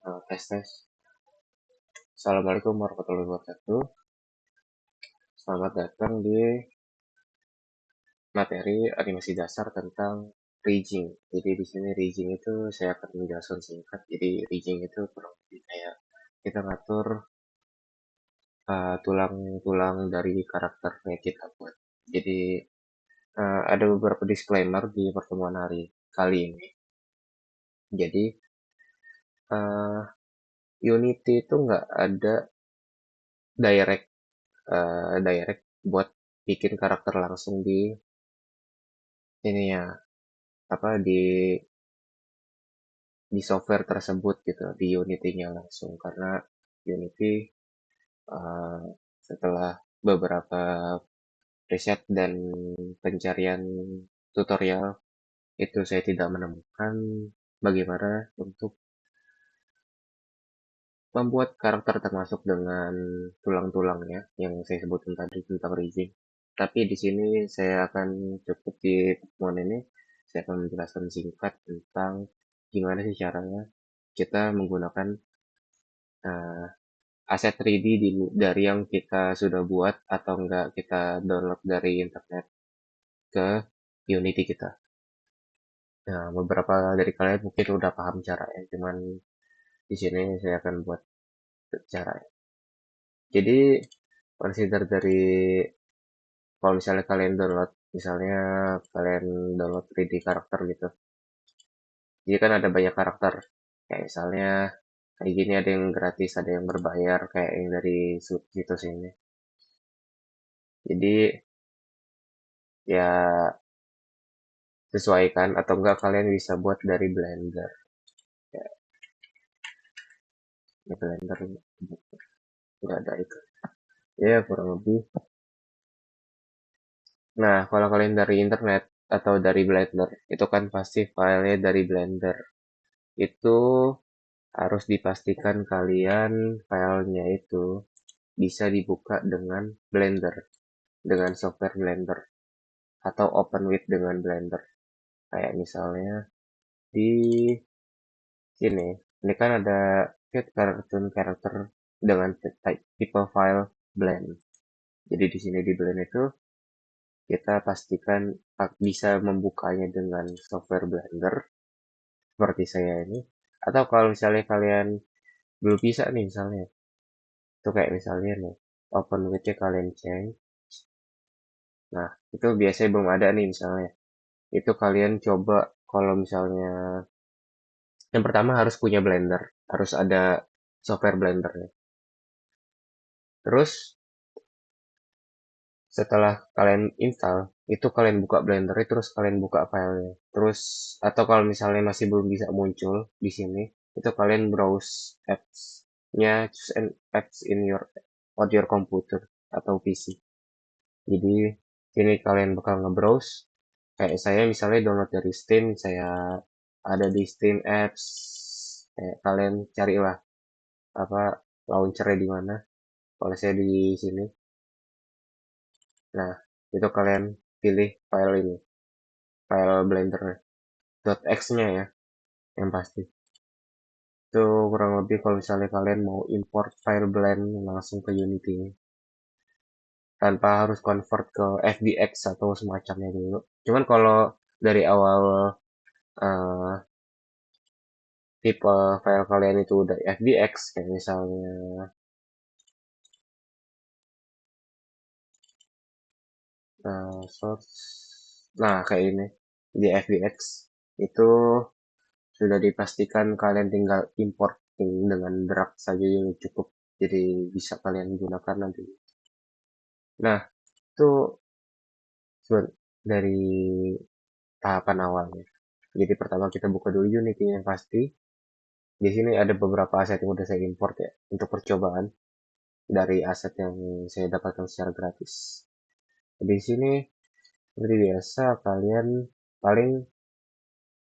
Tes tes. Assalamualaikum warahmatullahi wabarakatuh. Selamat datang di materi animasi dasar tentang rigging. Jadi di sini rigging itu saya akan menjelaskan singkat. Jadi rigging itu kurang lebih kayak kita ngatur tulang-tulang dari karakternya kita buat. Jadi ada beberapa disclaimer di pertemuan hari kali ini. Jadi uh, Unity itu nggak ada direct direct buat bikin karakter langsung di ini ya apa di software tersebut gitu di Unity-nya langsung karena Unity uh, setelah beberapa riset dan pencarian tutorial itu saya tidak menemukan bagaimana untuk membuat karakter termasuk dengan tulang-tulangnya yang saya sebutkan tadi tentang rigging. Tapi di sini saya akan cukup di pertemuan ini saya akan menjelaskan singkat tentang gimana sih caranya kita menggunakan uh, aset 3D dari yang kita sudah buat atau enggak kita download dari internet ke Unity kita. Nah, beberapa dari kalian mungkin udah paham caranya, cuman di sini saya akan buat caranya. Jadi, consider dari kalau misalnya kalian download, misalnya kalian download 3D karakter gitu. Jadi kan ada banyak karakter, kayak misalnya kayak gini ada yang gratis, ada yang berbayar, kayak yang dari situs ini. Jadi ya sesuaikan atau enggak kalian bisa buat dari Blender. Ya, di Blender nggak ada itu. Ya kurang lebih. Nah kalau kalian dari internet atau dari Blender itu kan pasti filenya dari Blender. Itu harus dipastikan kalian filenya itu bisa dibuka dengan Blender, dengan software Blender atau open with dengan Blender. Kayak misalnya di sini, ini kan ada fit cartoon character dengan tipe file blend. Jadi di sini di blend itu kita pastikan bisa membukanya dengan software Blender seperti saya ini. Atau kalau misalnya kalian belum bisa nih misalnya, itu kayak misalnya nih, open with-nya kalian change. Nah, itu biasanya belum ada nih misalnya. Itu kalian coba kalau misalnya yang pertama harus punya Blender, harus ada software Blender ya. Terus setelah kalian install, itu kalian buka Blender, terus kalian buka filenya. Terus atau kalau misalnya masih belum bisa muncul di sini, itu kalian browse apps-nya, choose an apps in your on your computer atau PC. Jadi sini kalian bakal nge-browse. Kayak saya misalnya download dari Steam, saya ada di Steam Apps. Kayak kalian carilah apa launchernya di mana. Kalau saya di sini. Nah, itu kalian pilih file ini, file Blender .x-nya ya, yang pasti. Itu kurang lebih kalau misalnya kalian mau import file blend langsung ke Unity tanpa harus convert ke FBX atau semacamnya dulu. Cuman kalau dari awal eh, tipe file kalian itu udah FBX kayak misalnya source, nah kayak ini di FBX itu sudah dipastikan kalian tinggal import dengan drag saja yang cukup, jadi bisa kalian gunakan nanti. Nah, itu dari tahapan awalnya. Jadi pertama kita buka dulu Unity yang pasti. Di sini ada beberapa aset yang udah saya import ya untuk percobaan dari aset yang saya dapatkan secara gratis. Di sini seperti biasa kalian paling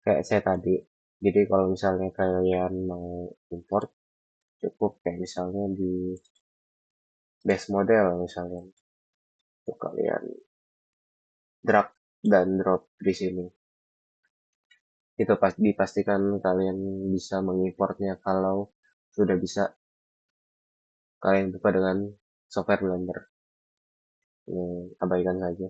kayak saya tadi. Jadi kalau misalnya kalian mau import cukup kayak misalnya di base model misalnya untuk kalian drag dan drop di sini. Itu dipastikan kalian bisa mengimportnya kalau sudah bisa kalian buka dengan software Blender. Ini abaikan saja.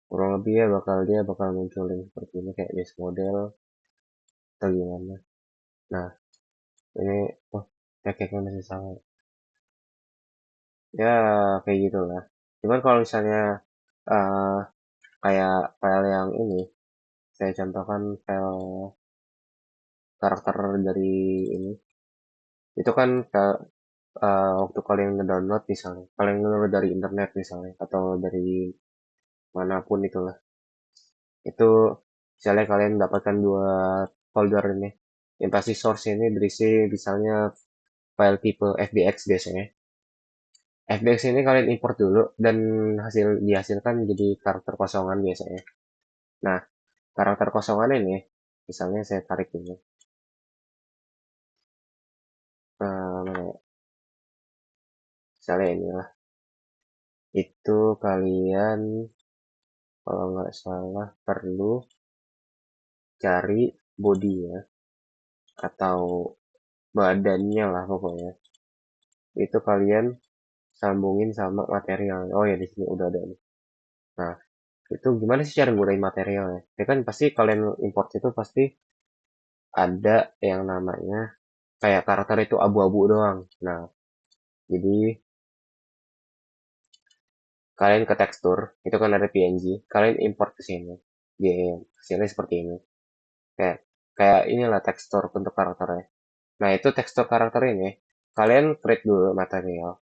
Kurang lebih ya dia bakal munculin seperti ini kayak base model atau gimana. Nah, ini oh packagenya masih sama. Ya kayak gitulah. Cuman kalau misalnya eh, kayak file yang ini, saya contohkan file karakter dari ini, itu kan waktu kalian ngedownload misalnya, kalian ngedownload dari internet misalnya, atau dari manapun itulah, itu misalnya kalian mendapatkan dua folder ini, yang pasti source ini berisi misalnya file tipe FBX biasanya. FBX ini kalian import dulu dan dihasilkan jadi karakter kosongan biasanya. Nah, karakter kosongan ini, misalnya saya tarik ini, mana ya? Misalnya inilah, itu kalian kalau nggak salah perlu cari bodinya atau badannya lah pokoknya. Itu kalian sambungin sama material. Oh ya di sini udah ada nih. Nah, itu gimana sih cara gunain materialnya? Ya kan pasti kalian import itu pasti ada yang namanya kayak karakter itu abu-abu doang. Nah, jadi kalian ke tekstur, itu kan ada PNG, kalian import ke sini. Dia hasilnya seperti ini. Kayak kayak inilah tekstur untuk karakternya. Nah, itu tekstur karakter ini kalian create dulu material.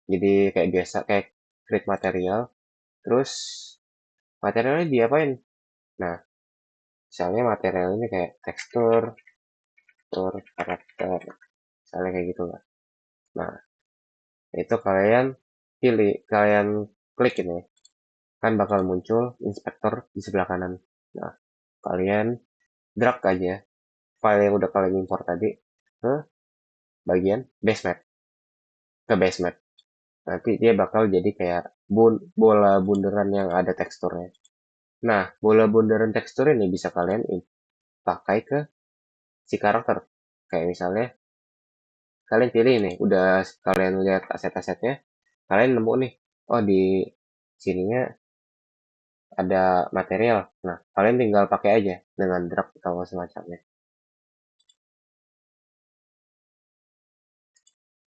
Jadi kayak biasa kayak create material, terus materialnya diapain? Nah, misalnya material ini kayak tekstur, tekstur karakter, misalnya kayak gitu lah. Nah, itu kalian pilih, kalian klik ini, kan bakal muncul inspektor di sebelah kanan. Nah, kalian drag aja file yang udah kalian import tadi ke bagian base map, ke base map. Nanti dia bakal jadi kayak bola bunderan yang ada teksturnya. Nah, bola bunderan tekstur ini bisa kalian pakai ke si karakter. Kayak misalnya kalian pilih nih, udah kalian lihat aset-asetnya, kalian nemu nih, oh di sininya ada material. Nah, kalian tinggal pakai aja dengan drag atau semacamnya.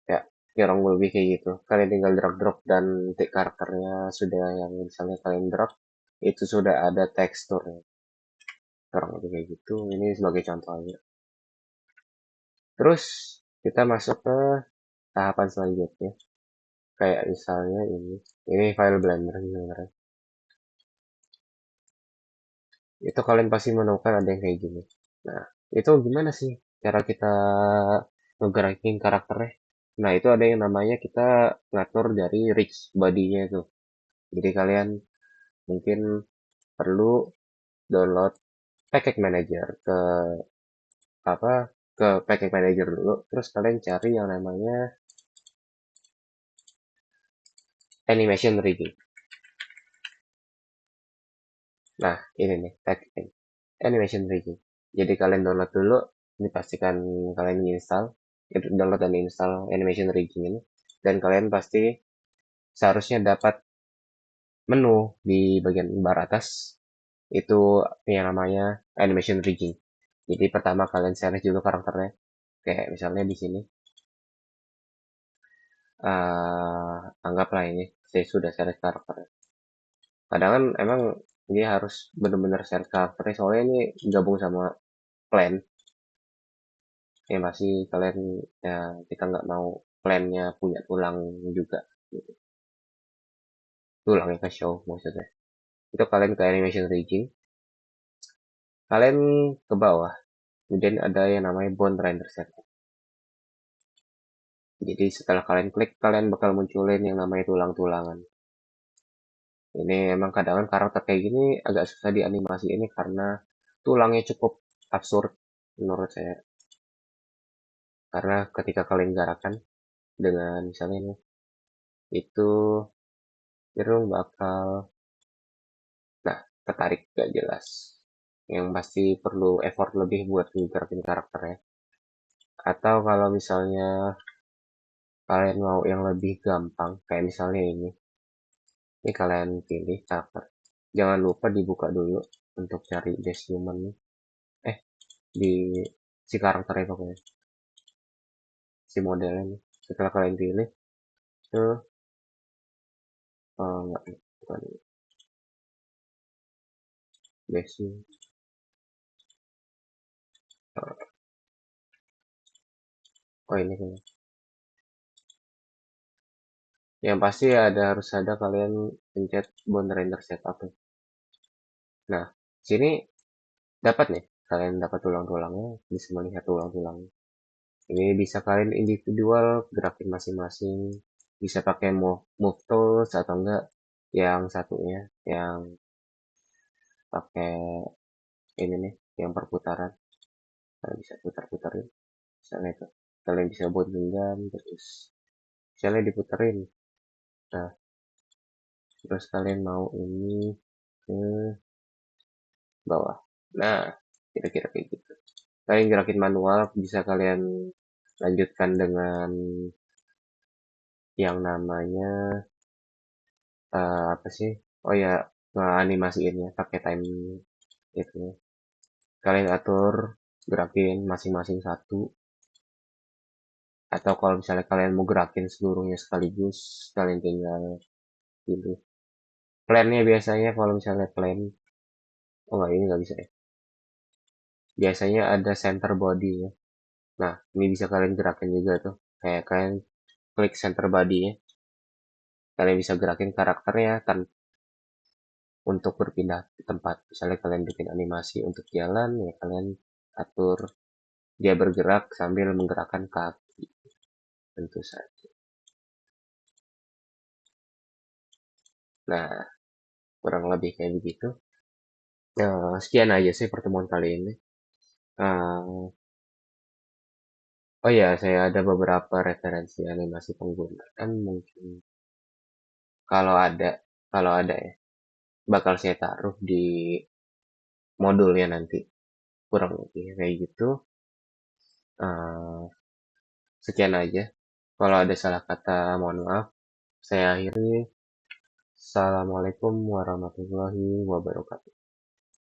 Ya, kurang lebih kayak gitu. Kalian tinggal drag-drop dan nanti karakternya sudah yang misalnya kalian drag, itu sudah ada teksturnya. Kurang lebih kayak gitu. Ini sebagai contoh aja. Terus kita masuk ke tahapan selanjutnya. Kayak misalnya ini file Blender sebenarnya. Itu kalian pasti menemukan ada yang kayak gini. Nah, itu gimana sih cara kita ngegerakin karakternya? Nah, itu ada yang namanya kita ngatur dari rig body-nya itu. Jadi kalian mungkin perlu download package manager apa ke package manager dulu, terus kalian cari yang namanya animation rigging. Nah, ini nih package animation rigging. Jadi kalian download dulu, ini pastikan kalian install, download dan install animation rigging ini, dan kalian pasti seharusnya dapat menu di bagian bar atas itu yang namanya animation rigging. Jadi pertama kalian select dulu karakternya, kayak misalnya di sini, anggaplah ini saya sudah select karakternya. Kadang kan emang dia harus benar-benar select karakternya soalnya ini gabung sama plan. Ya masih kalian ya kita nggak mau plannya punya tulang juga gitu. Tulangnya ke show maksudnya. Itu kalian ke animation rigging, kalian ke bawah, kemudian ada yang namanya bone render set. Jadi setelah kalian klik, kalian bakal munculin yang namanya tulang-tulangan. Ini emang kadang karakter kayak gini agak susah dianimasi ini karena tulangnya cukup absurd menurut saya. Karena ketika kalian garakan dengan misalnya ini, itu cenderung bakal, nah, tertarik gak jelas. Yang pasti perlu effort lebih buat ngegerakin karakternya. Atau kalau misalnya kalian mau yang lebih gampang, kayak misalnya ini kalian pilih karakter. Jangan lupa dibuka dulu untuk cari base human. Eh, di si karakternya pokoknya, si modelnya nih. Setelah kalian pilih, itu enggak, bukan base. Oh ini kan. Yang pasti harus ada kalian pencet bone render setup. Nah, sini dapat nih, kalian dapat tulang-tulangnya, bisa melihat tulang-tulang. Ini bisa kalian individual gerakin masing-masing, bisa pakai move tools atau enggak yang satunya, yang pakai ini nih, yang perputaran. Kalian bisa putar-putarin, misalnya itu. Kalian bisa buat genggam, terus misalnya diputerin. Nah, terus kalian mau ini ke bawah. Nah, kira-kira kayak gitu. Kalian gerakin manual, bisa kalian lanjutkan dengan yang namanya apa sih? Oh ya, animasiinnya pakai time itu. Kalian atur gerakin masing-masing satu, atau kalau misalnya kalian mau gerakin seluruhnya sekaligus, kalian tinggal pilih. Plannya biasanya kalau misalnya plan, oh enggak, ini nggak bisa ya. Biasanya ada center body ya. Nah, ini bisa kalian gerakin juga tuh. Kayak kalian klik center body ya. Kalian bisa gerakin karakternya untuk berpindah tempat. Misalnya kalian bikin animasi untuk jalan, ya kalian atur dia bergerak sambil menggerakkan kaki. Tentu saja. Nah, kurang lebih kayak begitu. Sekian aja sih pertemuan kali ini. Uh, oh ya, saya ada beberapa referensi animasi penggunaan mungkin kalau ada, kalau ada ya, bakal saya taruh di modulnya nanti. Kurang lebih kayak gitu. Uh, Sekian aja. Kalau ada salah kata, mohon maaf. Saya akhiri. Assalamualaikum warahmatullahi wabarakatuh.